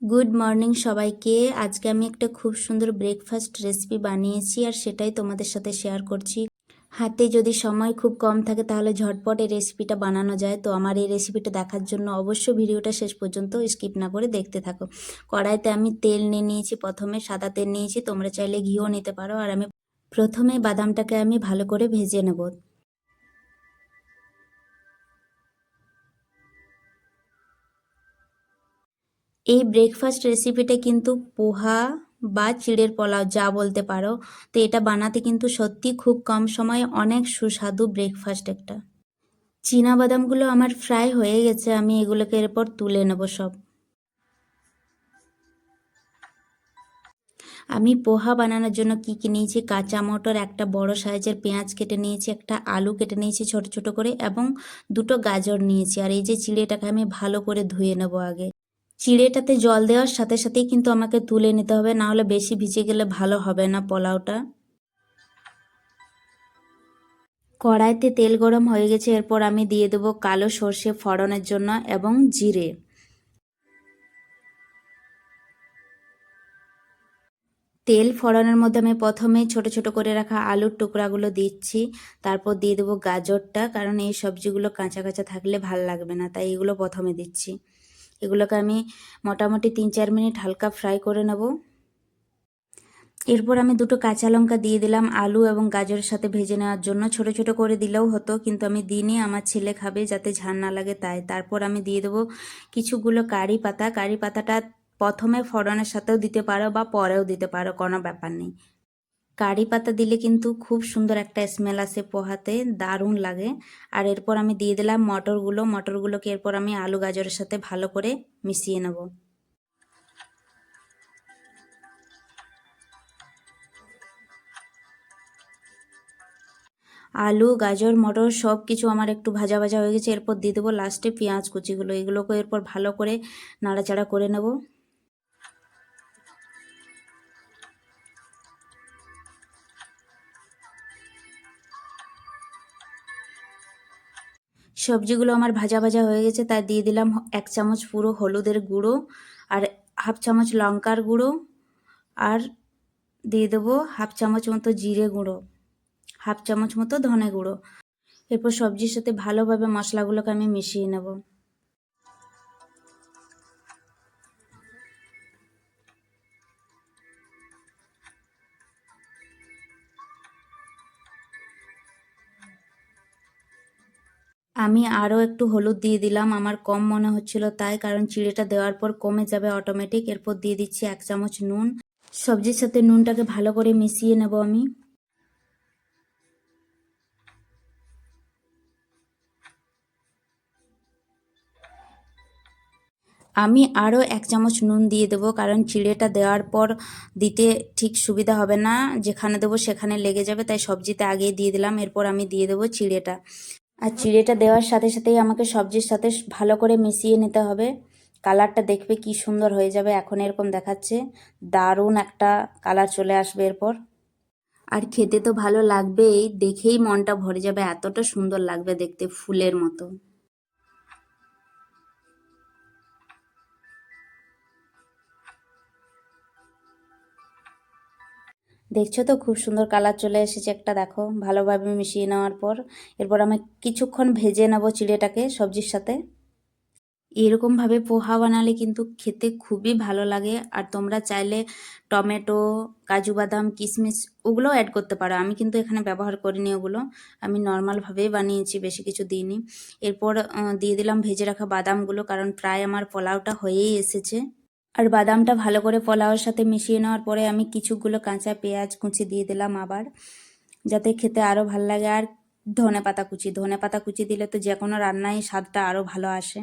Good morning সবাইকে। আজকে আমি একটা খুব সুন্দর ব্রেকফাস্ট রেসিপি বানিয়েছি আর সেটাই তোমাদের সাথে শেয়ার করছি। হাতে যদি সময় খুব কম থাকে তাহলে ঝটপট এই রেসিপিটা বানানো যায়। তো আমার এই রেসিপিটা দেখার জন্য অবশ্যই ভিডিওটা শেষ পর্যন্ত স্কিপ না করে দেখতে থাকো। কড়াইতে আমি তেল নিয়ে নিয়েছি, প্রথমে সাদা তেল নিয়েছি, তোমরা চাইলে ঘিও নিতে পারো। আর আমি প্রথমে বাদামটাকে আমি ভালো করে ভেজে নেব। এই ব্রেকফাস্ট রেসিপিটা কিন্তু পোহা বা চিড়ের পোলাও যা বলতে পারো, তো এটা বানাতে কিন্তু সত্যি খুব কম সময়ে অনেক সুস্বাদু ব্রেকফাস্ট একটা। চীনা বাদামগুলো আমার ফ্রাই হয়ে গেছে, আমি এগুলোকে এরপর তুলে নেব সব। আমি পোহা বানানোর জন্য কি কি নিয়েছি: কাঁচা মটর, একটা বড় সাইজের পেঁয়াজ কেটে নিয়েছি, একটা আলু কেটে নিয়েছি ছোট ছোট করে, এবং দুটো গাজর নিয়েছি। আর এই যে চিড়েটাকে আমি ভালো করে ধুয়ে নেব আগে। চিড়েটাতে জল দেওয়ার সাথে সাথেই কিন্তু আমাকে তুলে নিতে হবে, না হলে বেশি ভিজে গেলে ভালো হবে না পোলাওটা। কড়াইতে তেল গরম হয়ে গেছে, এরপর আমি দিয়ে দেবো কালো সর্ষে ফোড়নের জন্য এবং জিরে। তেল ফোড়নের মধ্যে আমি প্রথমে ছোট ছোট করে রাখা আলুর টুকরাগুলো দিচ্ছি, তারপর দিয়ে দেবো গাজরটা, কারণ এই সবজিগুলো কাঁচা কাঁচা থাকলে ভাল লাগবে না, তাই এগুলো প্রথমে দিচ্ছি। এগুলোকে আমি মোটামুটি 3-4 মিনিট হালকা ফ্রাই করে নেব। এরপর আমি দুটো কাঁচা লঙ্কা দিয়ে দিলাম আলু এবং গাজরের সাথে ভেজে নেওয়ার জন্য। ছোট ছোট করে দিলেও হতো, কিন্তু আমি দিইনি, আমার ছেলে খাবে যাতে ঝাল না লাগে তাই। তারপর আমি দিয়ে দেবো কিছুগুলো কারি পাতা। কারি পাতাটা প্রথমে ফোড়নের সাথেও দিতে পারো বা পরেও দিতে পারো, কোনো ব্যাপার নেই। কারি পাতা দিলে কিন্তু খুব সুন্দর একটা স্মেল আসে পোহাতে, দারুণ লাগে। আর এরপর আমি দিয়ে দিলাম মটরগুলোকে এরপর আমি আলু গাজরের সাথে ভালো করে মিশিয়ে নেব। আলু গাজর মটর সব কিছু আমার একটু ভাজা ভাজা হয়ে গেছে, এরপর দিয়ে দেবো লাস্টে পেঁয়াজ কুচিগুলো। এগুলোকে এরপর ভালো করে নাড়াচাড়া করে নেব। সবজিগুলো আমার ভাজা ভাজা হয়ে গেছে, তাই দিয়ে দিলাম 1 চামচ পুরো হলুদের গুঁড়ো, আর 1/2 চামচ লঙ্কার গুঁড়ো, আর দিয়ে দেবো 1/2 চামচ মতো জিরে গুঁড়ো, 1/2 চামচ মতো ধনে গুঁড়ো। এরপর সবজির সাথে ভালোভাবে মশলাগুলোকে আমি মিশিয়ে নেব। আমি আরও একটু হলুদ দিয়ে দিলাম, আমার কম মনে হচ্ছিল তাই, কারণ চিড়েটা দেওয়ার পর কমে যাবে অটোমেটিক। এরপর দিয়ে দিচ্ছি 1 চামচ নুন। সবজির সাথে নুনটাকে ভালো করে মিশিয়ে নেব আমি। আমি আরও 1 চামচ নুন দিয়ে দেবো, কারণ চিড়েটা দেওয়ার পর দিতে ঠিক সুবিধা হবে না, যেখানে দেবো সেখানে লেগে যাবে, তাই সবজিতে আগেই দিয়ে দিলাম। এরপর আমি দিয়ে দেবো চিড়েটা। আর চিড়েটা দেওয়ার সাথে সাথেই আমাকে সবজির সাথে ভালো করে মিশিয়ে নিতে হবে। কালারটা দেখবে কি সুন্দর হয়ে যাবে, এখন এরকম দেখাচ্ছে, দারুণ একটা কালার চলে আসবে এরপর। আর খেতে তো ভালো লাগবেই, দেখেই মনটা ভরে যাবে, এতটা সুন্দর লাগবে দেখতে, ফুলের মতো। দেখছো তো খুব সুন্দর কালার চলে এসেছে একটা, দেখো ভালোভাবে মিশিয়ে নেওয়ার পর এরপর আমি কিছুক্ষণ ভেজে নেব চিড়েটাকে সবজির সাথে। এরকমভাবে পোহা বানালে কিন্তু খেতে খুবই ভালো লাগে। আর তোমরা চাইলে টমেটো, কাজু বাদাম, কিশমিশ ওগুলোও অ্যাড করতে পারো, আমি কিন্তু এখানে ব্যবহার করিনি ওগুলো, আমি নর্মালভাবেই বানিয়েছি, বেশি কিছু দিইনি। এরপর দিয়ে দিলাম ভেজে রাখা বাদামগুলো, কারণ প্রায় আমার পোলাওটা হয়েই এসেছে। আর বাদামটা ভালো করে পোলাওর সাথে মিশিয়ে নেওয়ার পরে আমি কিছুগুলো কাঁচা পেঁয়াজ কুচি দিয়ে দিলাম আবার, যাতে খেতে আরও ভালো লাগে। আর ধনে পাতা কুচি দিলে তো যে কোনো রান্নায় স্বাদটা আরও ভালো আসে।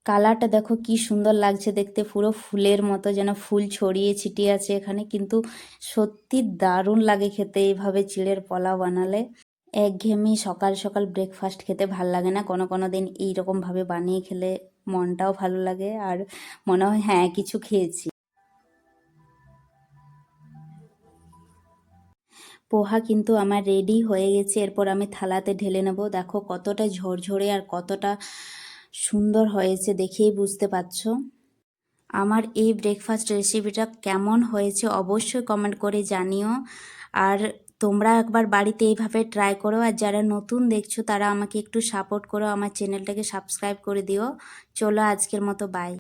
কালারটা দেখো কি সুন্দর লাগছে দেখতে, পুরো ফুলের মতো, যেন ফুল ছড়িয়ে ছিটিয়ে আছে এখানে, কিন্তু সত্যি দারুণ লাগে খেতে এইভাবে চিড়ের পোলাও বানালে। একঘেয়েমি সকাল সকাল ব্রেকফাস্ট খেতে ভাল লাগে না, কোনো কোনো দিন এইরকমভাবে বানিয়ে খেলে মনটাও ভালো লাগে, আর মনে হয় হ্যাঁ কিছু খেয়েছি। পোহা কিন্তু আমার রেডি হয়ে গেছে। এরপর আমি থালাতে ঢেলে নেব। দেখো কতটা ঝরঝরে আর কতটা সুন্দর হয়েছে, দেখেই বুঝতে পারছো। আমার এই ব্রেকফাস্ট রেসিপিটা কেমন হয়েছে অবশ্যই কমেন্ট করে জানিও। আর তোমরা একবার বাড়িতে এইভাবে ট্রাই করো। আর যারা নতুন দেখছো তারা আমাকে একটু সাপোর্ট করো, আমার চ্যানেলটাকে সাবস্ক্রাইব করে দিও। চলো আজকের মতো বাই।